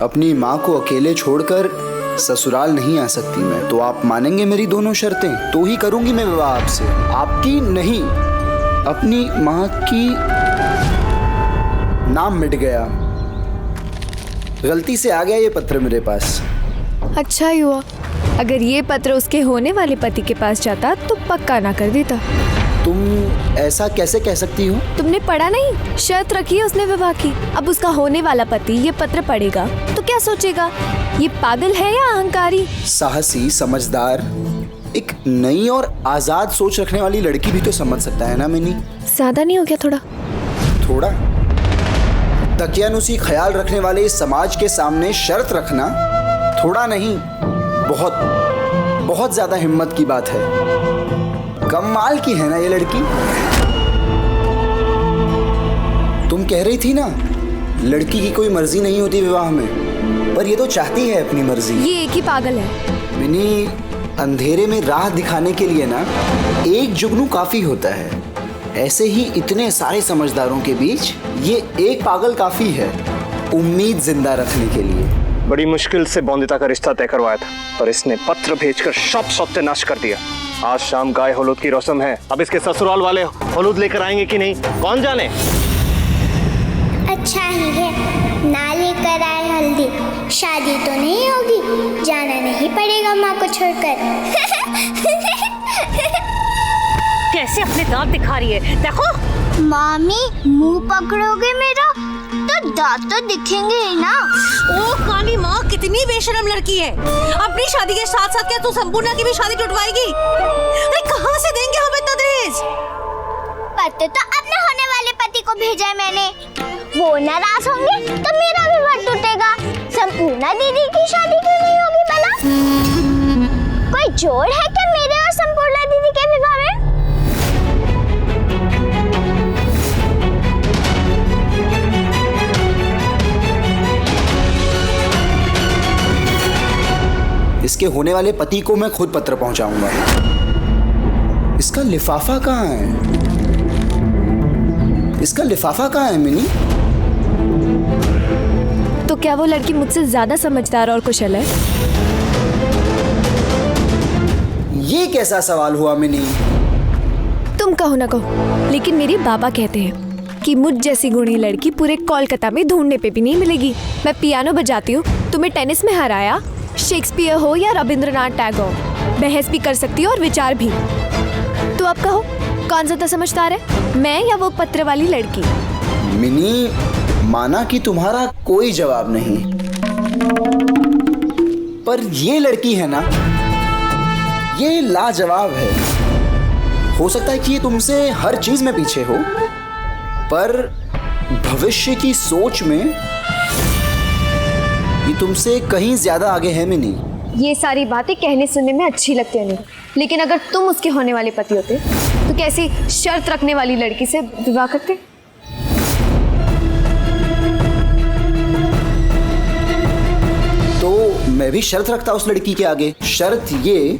अपनी माँ को अकेले छोड़कर ससुराल नहीं आ सकती मैं। तो आप मानेंगे मेरी दोनों शर्तें? तो ही करूंगी मैं विवाह आपसे, आपकी नहीं, अपनी माँ की। नाम मिट गया, गलती से आ गया ये पत्र मेरे पास। अच्छा ही हुआ, अगर ये पत्र उसके होने वाले पति के पास जाता तो पक्का ना कर देता। तुम ऐसा कैसे कह सकती हो? तुमने पढ़ा नहीं? शर्त रखी है उसने विवाह की। अब उसका होने वाला पति ये पत्र पढ़ेगा तो क्या सोचेगा? ये पागल है या अहंकारी? साहसी, समझदार, एक नई और आजाद सोच रखने वाली लड़की भी तो समझ सकता है ना मिनी? ज्यादा नहीं हो गया थोड़ा? थोड़ा? दकियानुसी ख्याल रखने वाले इस समाज के सामने शर्त रखना थोड़ा नहीं, बहुत बहुत ज्यादा हिम्मत की बात है। कमाल की है ना ये लड़की। तुम कह रही थी ना लड़की की कोई मर्जी नहीं होती विवाह में, पर ये तो चाहती है अपनी मर्जी। ये एक ही पागल है। मिनी, अंधेरे में राह दिखाने के लिए ना एक जुगनू काफी होता है। ऐसे ही इतने सारे समझदारों के बीच ये एक पागल काफी है उम्मीद जिंदा रखने के लिए। बड़ी मुश्किल से बौंदिता का रिश्ता तय करवाया था, पर इसने पत्र भेजकर सब सत्यानाश कर दिया। आज शाम गाय हलूद की रस्म है, अब इसके ससुराल वाले हलूद लेकर आएंगे कि नहीं कौन जाने। अच्छा ही है ना लेकर आए हल्दी, शादी तो नहीं होगी, जाना नहीं पड़ेगा माँ को छोड़कर। कैसे अपने दांत दिखा रही है, देखो। मामी मुंह पकड़ोगे मेरा तो दांत तो दिखेंगे ही ना। ओ काली माँ, कितनी बेशरम लड़की है। अपनी शादी के साथ साथ क्या तू संपूर्णा की भी शादी टुटवाएगी? अरे कहाँ से देंगे हम इतना दहेज? पत्र तो अपने होने वाले पति को भेजा है मैंने, वो नाराज होंगे तो मेरा विवाह टूटेगा। संपूर्णा दीदी की शादी क्यों नहीं होगी भला? कोई जोड़ है क्या मेरे और संपूर्णा दीदी के विवाह में? इसके होने वाले पति को मैं खुद पत्र पहुंचाऊंगा। इसका लिफाफा कहाँ है? इसका लिफाफा कहाँ है मिनी? तो क्या वो लड़की मुझसे ज्यादा समझदार और कुशल है? ये कैसा सवाल हुआ मिनी? तुम कहो ना कहो, लेकिन मेरे बाबा कहते हैं कि मुझ जैसी गुणी लड़की पूरे कोलकाता में ढूंढने पे भी नहीं मिलेगी। मैं पियानो बजाती हूँ, तुम्हें टेनिस में हराया, शेक्सपियर हो या रविंद्रनाथ टैगोर, बहस भी कर सकती हो और विचार भी। तो अब कहो कौन ज्यादा समझदार है, मैं या वो पत्र वाली लड़की? मिनी, माना कि तुम्हारा कोई जवाब नहीं, पर ये लड़की है ना, ये लाजवाब है। हो सकता है कि ये तुमसे हर चीज में पीछे हो, पर भविष्य की सोच में ये तुमसे कहीं ज्यादा आगे है मिनी। ये सारी बातें कहने सुनने में अच्छी लगती है नहीं, लेकिन अगर तुम उसके होने वाले पति होते तो कैसी शर्त रखने वाली लड़की से विवाह करते? तो मैं भी शर्त रखता उस लड़की के आगे। शर्त ये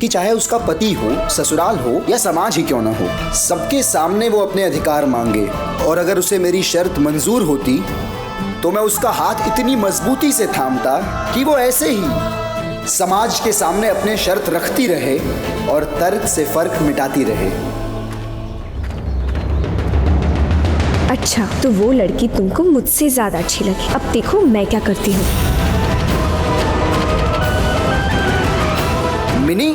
कि चाहे उसका पति हो, ससुराल हो या समाज ही क्यों ना हो, सबके सामने वो अपने अधिकार मांगे। और अगर उसे मेरी शर्त मंजूर होती तो मैं उसका हाथ इतनी मजबूती से थामता कि वो ऐसे ही समाज के सामने अपने शर्त रखती रहे और तर्क से फर्क मिटाती रहे। अच्छा, तो वो लड़की तुमको मुझसे ज्यादा अच्छी लगी। अब देखो मैं क्या करती हूँ। मिनी,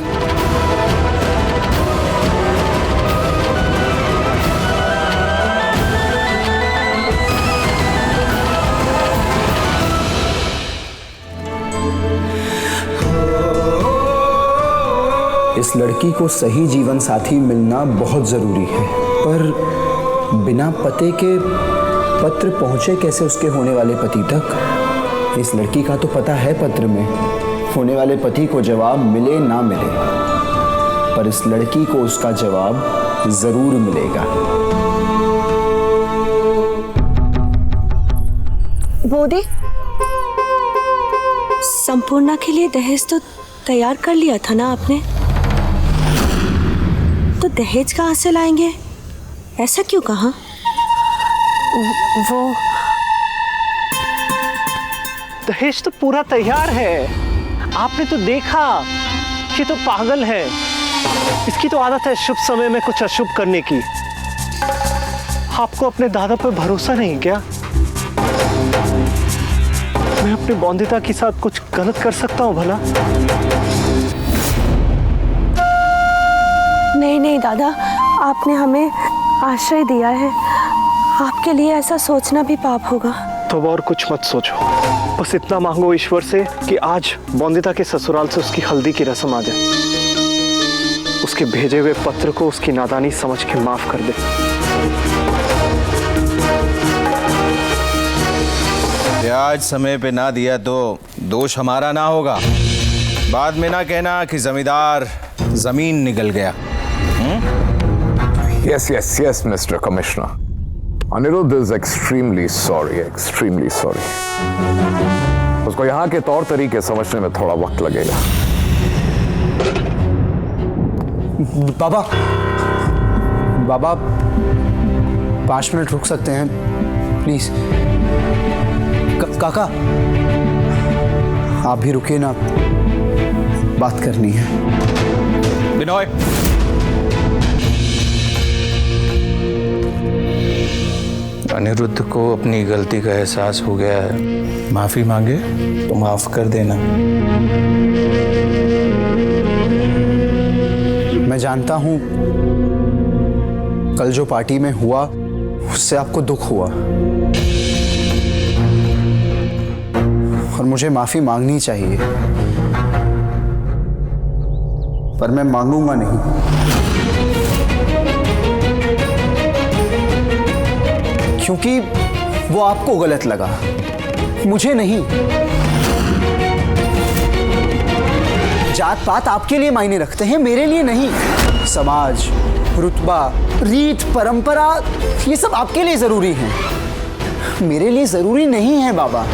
इस लड़की को सही जीवन साथी मिलना बहुत जरूरी है, पर बिना पते के पत्र पहुंचे कैसे उसके होने वाले पति तक? इस लड़की का तो पता है पत्र में, होने वाले पति को जवाब मिले ना मिले, पर इस लड़की को उसका जवाब जरूर मिलेगा। बोधे, संपूर्णा के लिए दहेज तो तैयार कर लिया था ना आपने, तो दहेज कहाँ से लाएंगे? ऐसा क्यों कहा? दहेज तो पूरा तैयार है, आपने तो देखा। ये तो पागल है, इसकी तो आदत है शुभ समय में कुछ अशुभ करने की। आपको अपने दादा पर भरोसा नहीं क्या? मैं अपनी बॉन्दिता के साथ कुछ गलत कर सकता हूँ भला? नहीं नहीं दादा, आपने हमें आश्रय दिया है, आपके लिए ऐसा सोचना भी पाप होगा। तो और कुछ मत सोचो, बस इतना मांगो ईश्वर से कि आज बॉन्दिता के ससुराल से उसकी हल्दी की रस्म आ जाए। उसके भेजे हुए पत्र को उसकी नादानी समझ के माफ कर दे। आज समय पे ना दिया तो दोष हमारा ना होगा, बाद में ना कहना कि जमींदार जमीन निकल गया। Yes, yes, yes, Mr. Commissioner. Anirudh is extremely sorry, extremely sorry. उसको यहाँ के तौर तरीके समझने में थोड़ा वक्त लगेगा। बाबा, बाबा 5 मिनट रुक सकते हैं प्लीज? काका आप भी रुकिए ना, बात करनी है। बिनोय, अनिरुद्ध को अपनी गलती का एहसास हो गया है, माफी मांगे तो माफ कर देना। मैं जानता हूं कल जो पार्टी में हुआ उससे आपको दुख हुआ और मुझे माफी मांगनी चाहिए, पर मैं मांगूंगा नहीं। क्योंकि वो आपको गलत लगा, मुझे नहीं। जात पात आपके लिए मायने रखते हैं, मेरे लिए नहीं। समाज, रुतबा, रीत, परंपरा, ये सब आपके लिए जरूरी है, मेरे लिए जरूरी नहीं है बाबा।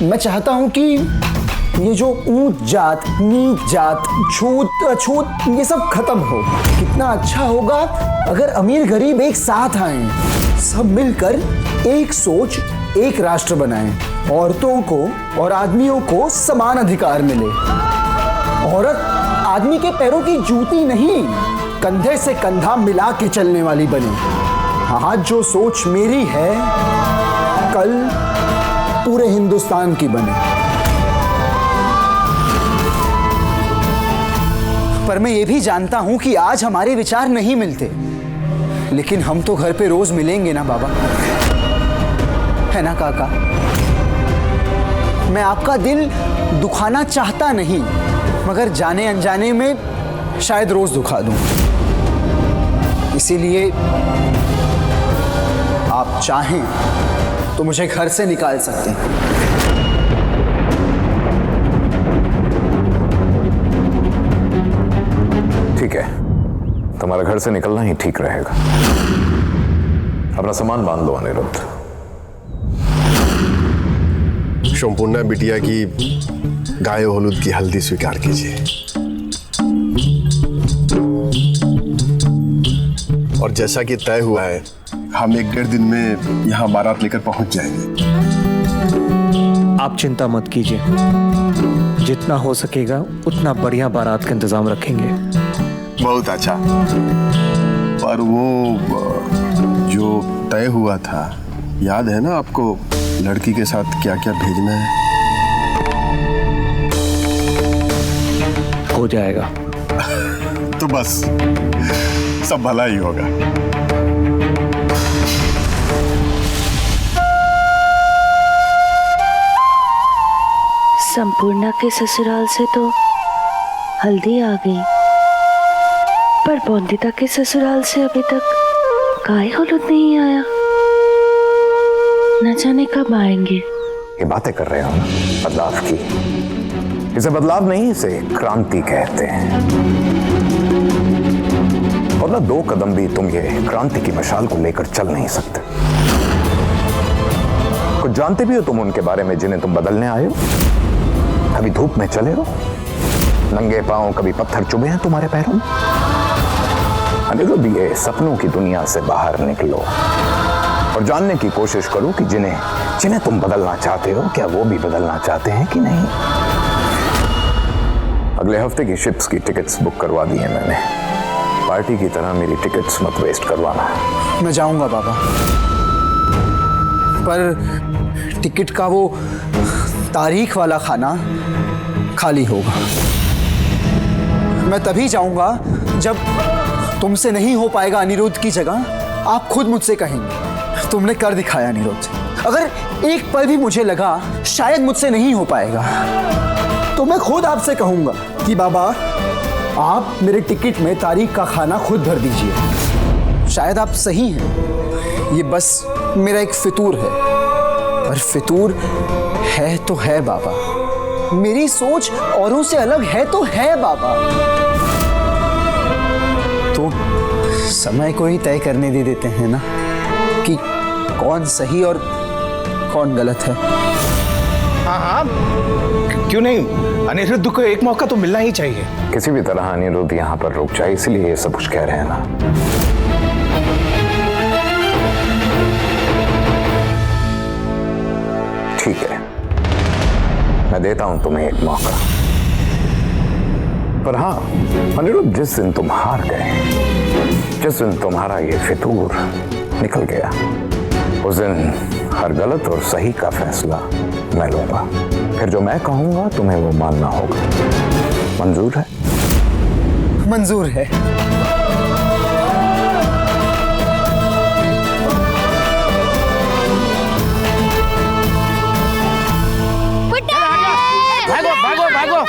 मैं चाहता हूं कि ये जो ऊंच जात, नीच जात, छूत अछूत, ये सब खत्म हो। कितना अच्छा होगा अगर अमीर गरीब एक साथ आएं, सब मिलकर एक सोच, एक राष्ट्र बनाएं। औरतों को और आदमियों को समान अधिकार मिले। औरत आदमी के पैरों की जूती नहीं, कंधे से कंधा मिला के चलने वाली बने। आज जो सोच मेरी है, कल पूरे हिंदुस्तान की बने। पर मैं ये भी जानता हूं कि आज हमारे विचार नहीं मिलते, लेकिन हम तो घर पे रोज मिलेंगे ना बाबा, है ना काका? मैं आपका दिल दुखाना चाहता नहीं, मगर जाने अनजाने में शायद रोज दुखा दूं। इसीलिए आप चाहें तो मुझे घर से निकाल सकते हैं। ठीक है, तुम्हारा घर से निकलना ही ठीक रहेगा। अपना सामान बांध लो अनिरुद्ध। संपूर्णा बिटिया की गाय हलूद की हल्दी स्वीकार कीजिए और जैसा कि तय हुआ है, हम 1-1.5 दिन में यहाँ बारात लेकर पहुंच जाएंगे। आप चिंता मत कीजिए, जितना हो सकेगा उतना बढ़िया बारात का इंतजाम रखेंगे। बहुत अच्छा। पर वो जो तय हुआ था, याद है ना आपको, लड़की के साथ क्या क्या भेजना है? हो जाएगा। तो बस सब भला ही होगा। संपूर्णा के ससुराल से तो हल्दी आ गई, पर बॉन्दिता के ससुराल से अभी तक गाय हलूद नहीं आया। न जाने कब आएंगे। ये बातें कर रहे हो ना बदलाव की? इसे बदलाव नहीं, इसे क्रांति कहते हैं। और ना 2 कदम भी तुम ये क्रांति की मशाल को लेकर चल नहीं सकते। कुछ जानते भी हो तुम उनके बारे में जिन्हें तुम बदलने आए हो? कभी धूप में चले हो, नंगे पांव, कभी पत्थर चुभे हैं तुम्हारे पैरों में? अनिरुद्ध, ये सपनों की दुनिया से बाहर निकलो और जानने की कोशिश करो कि जिन्हें तुम बदलना चाहते हो, क्या वो भी बदलना चाहते हैं कि नहीं। अगले हफ्ते की शिप्स की टिकट्स बुक करवा दी है मैंने। पार्टी की तरह मेरी टिकट्स मत वेस्ट करवाना। मैं जाऊंगा बाबा, पर टिकट का वो तारीख वाला खाना खाली होगा। मैं तभी जाऊंगा जब तुमसे नहीं हो पाएगा अनिरुद्ध की जगह आप खुद मुझसे कहेंगे तुमने कर दिखाया अनिरुद्ध। अगर एक पल भी मुझे लगा शायद मुझसे नहीं हो पाएगा तो मैं खुद आपसे कहूंगा कि बाबा आप मेरे टिकट में तारीख का खाना खुद भर दीजिए। शायद आप सही हैं, ये बस मेरा एक फितूर है, पर फितूर है तो है बाबा। मेरी सोच औरों से अलग है तो है बाबा। तो समय को ही तय करने दे देते हैं ना कि कौन सही और कौन गलत है। हाँ, क्यों नहीं, अनिरुद्ध को एक मौका तो मिलना ही चाहिए। किसी भी तरह अनिरुद्ध यहाँ पर रुक जाए, इसलिए ये सब कुछ कह रहे हैं ना। ठीक है, मैं देता हूं तुम्हें एक मौका, पर हाँ अनिरुद्ध, जिस दिन तुम हार गए, जिस दिन तुम्हारा ये फितूर निकल गया, उस दिन हर गलत और सही का फैसला मैं लूंगा। फिर जो मैं कहूंगा तुम्हें वो मानना होगा। मंजूर है? मंजूर है। भागो भागो भागो,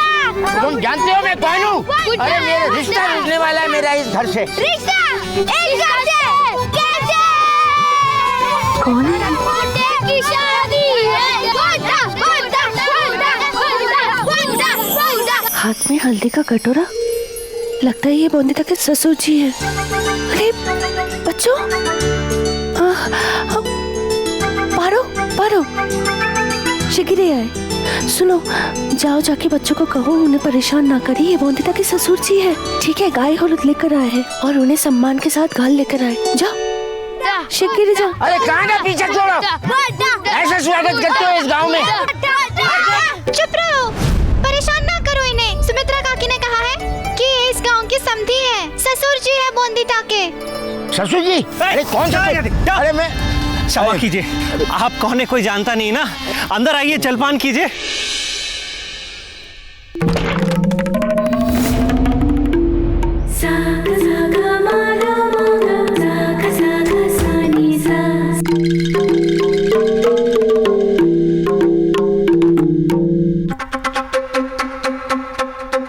तुम जानते हो मैं कौन हूँ? अरे मेरा रिश्ता रुकने वाला है मेरा इस घर से। रिश्ता एक घर से कैसे? कौन है? की शादी है। हाथ में हल्दी का कटोरा, लगता है ये बोंदिता के ससुर जी है। अरे बच्चों, पारो पारो, शिगिरे आए। सुनो, जाओ जाके बच्चों को कहो उन्हें परेशान ना करिए, ये बोंदिता के ससुर जी है। ठीक है, गाय हलूद लेकर आए हैं और उन्हें सम्मान के साथ घर लेकर आए। जाओ शिगिरे जाओ। अरे कहाँ का पीछा छोड़ो, ऐसा स्वागत करते हो इस गांव में? चुप रहो, परेशान ना करो इन्हें। सुमित्रा काकी ने कहा है कि ये इस गांव की समधी है, ससुर जी है बोंदिता के। ससुर जी? अरे कौन सा? अरे मैं क्षमा कीजिए, आप कौन है कोई जानता नहीं ना। अंदर आइए, जलपान कीजिए।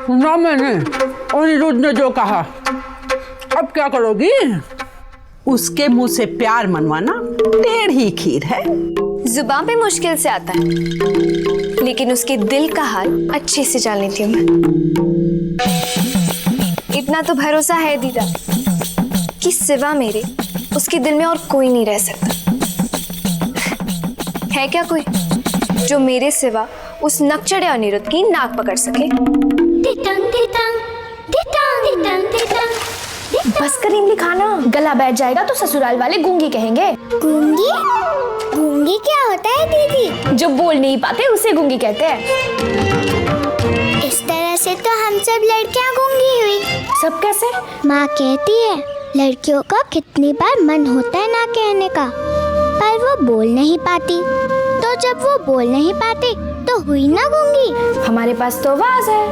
सुना मैंने अनिरुद्ध ने जो कहा, अब क्या करोगी? उसके मुंह से प्यार मनवाना टेढ़ी खीर है। जुबान पे मुश्किल से आता है, लेकिन उसके दिल का हाल अच्छे से जान लेती हूँ मैं। इतना तो भरोसा है दीदा कि सिवा मेरे उसके दिल में और कोई नहीं रह सकता। है क्या कोई जो मेरे सिवा उस नकचढ़े अनिरुद्ध की नाक पकड़ सके? बस कर इमली खाना, गला बैठ जाएगा तो ससुराल वाले गूंगी कहेंगे। गूंगी? गूंगी क्या होता है दीदी? जो बोल नहीं पाते उसे गूंगी कहते हैं। इस तरह से तो हम सब लड़कियां गूंगी हुई। सब कैसे? माँ कहती है लड़कियों का कितनी बार मन होता है ना कहने का, पर वो बोल नहीं पाती। तो जब वो बोल नहीं पाती तो हुई ना गूंगी। हमारे पास तो आवाज है।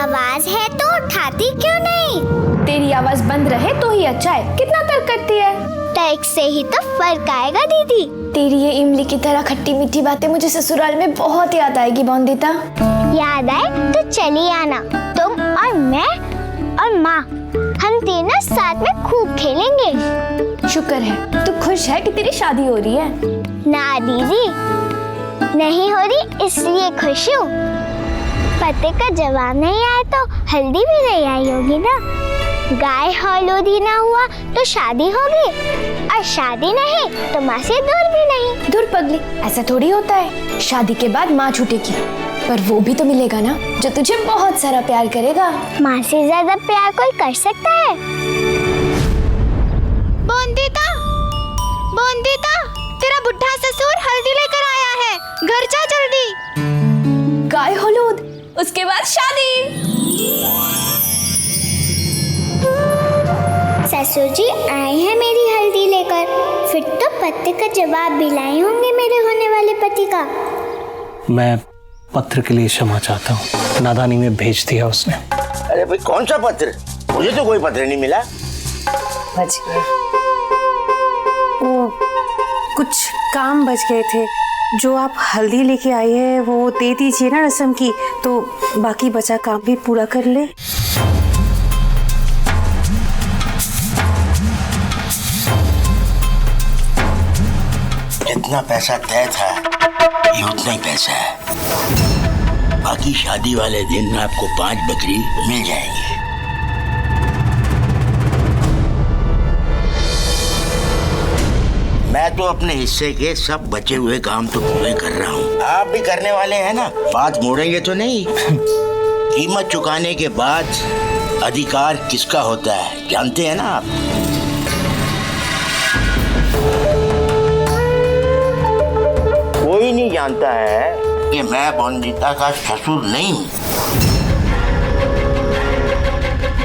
आवाज है तो उठाती क्यों नहीं? तेरी आवाज बंद रहे तो ही अच्छा है। कितना तर्क करती है। तर्क से ही तो फर्क आएगा दीदी। तेरी ये इमली की तरह खट्टी मीठी बातें मुझे ससुराल में बहुत याद आएगी बोंदिता। याद आए तो चली आना, तुम और मैं और माँ, हम तीनों साथ में खूब खेलेंगे। शुक्र है तू खुश है कि तेरी शादी हो रही है। ना दीदी, नहीं हो रही इसलिए खुश हूँ। पति का जवाब नहीं आया तो हल्दी भी नहीं आई होगी ना। गाय हलूद ही ना हुआ तो शादी होगी, और शादी नहीं तो माँ से दूर भी नहीं। दूर पगली, ऐसा थोड़ी होता है। शादी के बाद माँ छूटेगी, पर वो भी तो मिलेगा ना जो तुझे बहुत सारा प्यार करेगा। माँ से ज्यादा प्यार कोई कर सकता है? बोंदिता, तेरा बुढ़ा ससुर हल्दी लेकर आया है, घर जा जल्दी। गाय हलूद, उसके बाद शादी। ससुर जी आए हैं मेरी हल्दी लेकर, फिर तो पत्र का जवाब भी लाए होंगे मेरे होने वाले पति का। मैं पत्र के लिए क्षमा चाहता हूँ, नादानी में भेज दिया उसने। अरे भाई कौन सा पत्र? मुझे तो कोई पत्र नहीं मिला। बच गए, वो कुछ काम बच गए थे। जो आप हल्दी लेके आई है वो दे दीजिए ना रस्म की, तो बाकी बचा काम भी पूरा कर ले। जितना पैसा तय था ये उतना ही पैसा है। बाकी शादी वाले दिन आपको 5 बकरी मिल जाएंगी। मैं तो अपने हिस्से के सब बचे हुए काम तो पूरे कर रहा हूँ, आप भी करने वाले हैं ना? बात मोड़ेंगे तो नहीं? कीमत चुकाने के बाद अधिकार किसका होता है जानते हैं ना आप? कोई नहीं जानता है कि मैं बोंदिता का ससुर नहीं हूँ।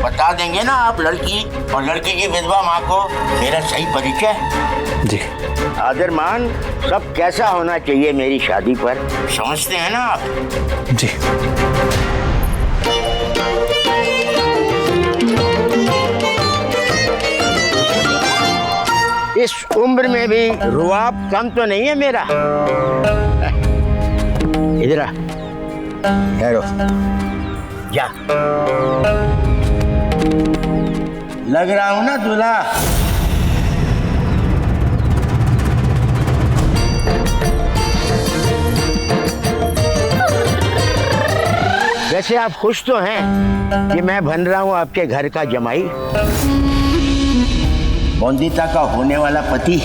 बता देंगे ना आप लड़की और लड़के की विधवा माँ को मेरा सही परिचय? जी। आदर मान सब कैसा होना चाहिए मेरी शादी पर, समझते हैं ना आप? जी। इस उम्र में भी रुआब कम तो नहीं है मेरा। इधर आ, ठहरो, जा। लग रहा हूं ना दूल्हा? वैसे आप खुश तो हैं कि मैं बन रहा हूं आपके घर का जमाई, बोंदिता का होने वाला पति।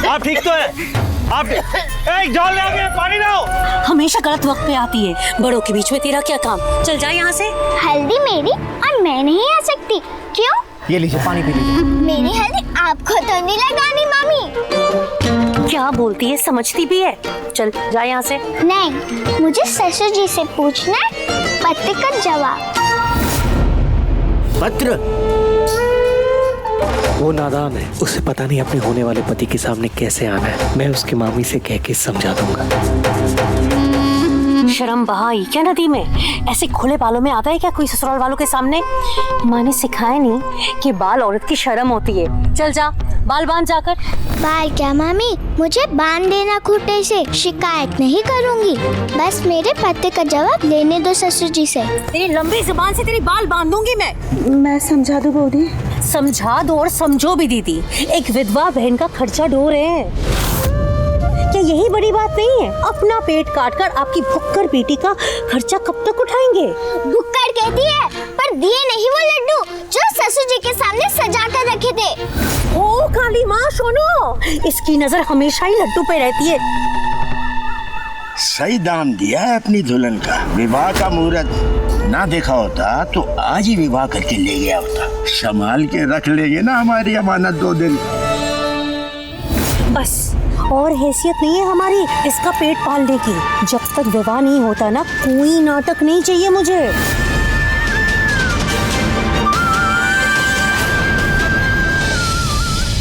आप ठीक तो है? आप एक जल ले आगे, पानी लाओ। हमेशा गलत वक्त पे आती है, बड़ों के बीच में तेरा क्या काम? चल जा यहाँ से। हल्दी मेरी और मैं नहीं आ सकती, क्यों? ये लीजिए, पानी पी लीजिए। मेरी हल्दी आपको तो नहीं लगानी मामी। क्या बोलती है, समझती भी है? चल जा यहाँ से। नहीं, मुझे ससुर जी से पूछना है पत्र का जवाब। पत्र? वो नादान है, उसे पता नहीं अपने होने वाले पति के सामने कैसे आना है। मैं उसकी मामी से कह के समझा दूंगा। शर्म बहाई क्या नदी में? ऐसे खुले बालों में आता है क्या कोई ससुराल वालों के सामने? माँ ने सिखाया नहीं कि बाल औरत की शर्म होती है। चल जा, बाल बांध जाकर। बाल क्या मामी, मुझे बांध देना खूंटे से, शिकायत नहीं करूंगी। बस मेरे पत्र का जवाब लेने दो ससुर जी से। तेरी लंबी जुबान से तेरी बाल बांध दूंगी मैं। मैं समझा दूं बौदी? समझा दो और समझो भी दीदी, एक विधवा बहन का खर्चा ढो रहे हैं। क्या यही बड़ी बात नहीं है? अपना पेट काट कर आपकी भुक्कड़ बेटी का खर्चा कब तक उठाएंगे? भुक्कड़ कहती है, पर दिए नहीं वो लड्डू जो ससुर जी के सामने सजा कर रखे थे। ओ काली माँ सुनो, इसकी नजर हमेशा ही लड्डू पे रहती है। सही दाम दिया है अपनी दुल्हन का। विवाह का मुहूर्त ना देखा होता तो आज ही विवाह करके ले गया होता। संभाल के रख लेंगे ना हमारी अमानत 2 दिन। बस और हैसियत नहीं है हमारी इसका पेट पालने की। जब तक विवाह नहीं होता ना, कोई नाटक नहीं चाहिए मुझे।